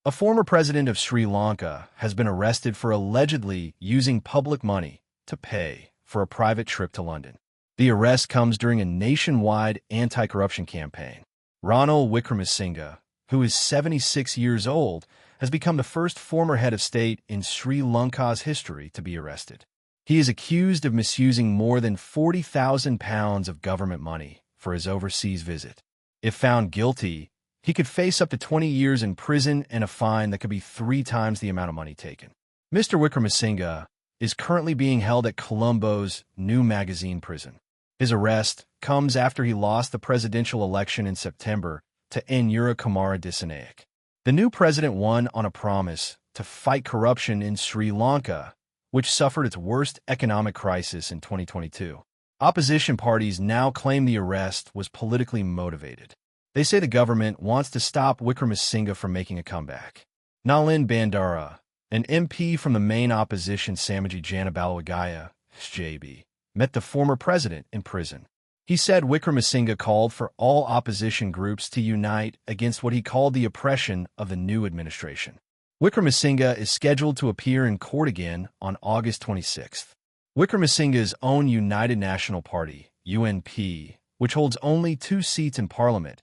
A former president of Sri Lanka has been arrested for allegedly using public money to pay for a private trip to London. The arrest comes during a nationwide anti-corruption campaign. Ranil Wickremesinghe, who is 76 years old, has become the first former head of state in Sri Lanka's history to be arrested. He is accused of misusing more than £40,000 of government money for his overseas visit. If found guilty, he could face up to 20 years in prison and a fine that could be 3 times the amount of money taken. Mr. Wickremesinghe is currently being held at Colombo's New Magazine prison. His arrest comes after he lost the presidential election in September to Anura Kumara Dissanayake. The new president won on a promise to fight corruption in Sri Lanka, which suffered its worst economic crisis in 2022. Opposition parties now claim the arrest was politically motivated. They say the government wants to stop Wickremesinghe from making a comeback. Nalin Bandara, an MP from the main opposition Samaji Janabalawagaya, SJB, met the former president in prison. He said Wickremesinghe called for all opposition groups to unite against what he called the oppression of the new administration. Wickremesinghe is scheduled to appear in court again on August 26th. Wickremesinghe's own United National Party, UNP, which holds only 2 seats in parliament,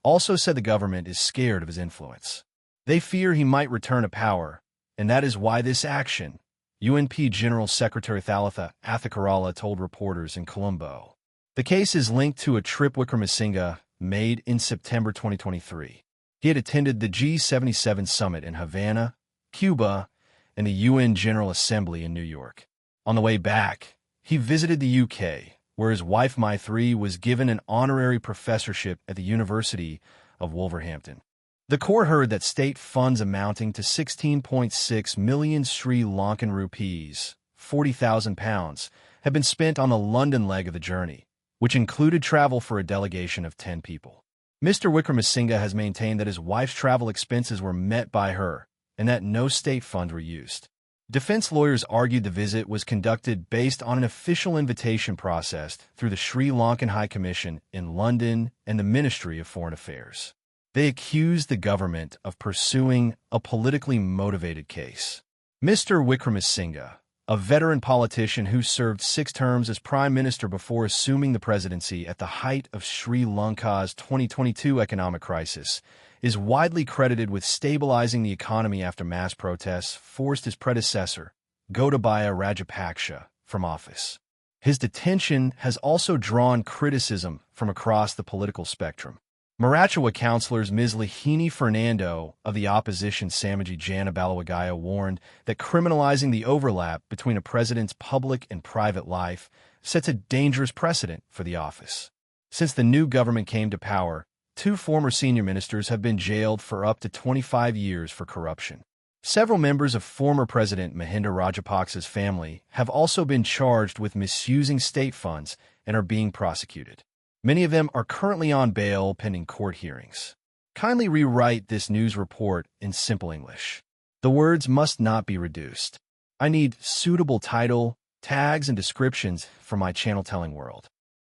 also said the government is scared of his influence. They fear he might return to power, and that is why this action, UNP General Secretary Thalitha Athakarala told reporters in Colombo. The case is linked to a trip Wickremesinghe made in September 2023. He had attended the G77 summit in Havana, Cuba, and the UN General Assembly in New York. On the way back, he visited the UK, where his wife Maithri was given an honorary professorship at the University of Wolverhampton. The court heard that state funds amounting to 16.6 million Sri Lankan rupees, £40,000, had been spent on the London leg of the journey, which included travel for a delegation of 10 people. Mr. Wickremesinghe has maintained that his wife's travel expenses were met by her and that no state funds were used. Defense lawyers argued the visit was conducted based on an official invitation process through the Sri Lankan High Commission in London and the Ministry of Foreign Affairs. They accused the government of pursuing a politically motivated case. Mr. Wickremesinghe, a veteran politician who served 6 terms as prime minister before assuming the presidency at the height of Sri Lanka's 2022 economic crisis, is widely credited with stabilizing the economy after mass protests forced his predecessor, Gotabaya Rajapaksa, from office. His detention has also drawn criticism from across the political spectrum. Marachawa councillors Ms. Lahini Fernando of the opposition Samaji Janabalawagaya warned that criminalizing the overlap between a president's public and private life sets a dangerous precedent for the office. Since the new government came to power, 2 former senior ministers have been jailed for up to 25 years for corruption. Several members of former President Mahinda Rajapaksa's family have also been charged with misusing state funds and are being prosecuted. Many of them are currently on bail pending court hearings. Kindly rewrite this news report in simple English. The words must not be reduced. I need suitable title, tags, and descriptions for my channel telling world.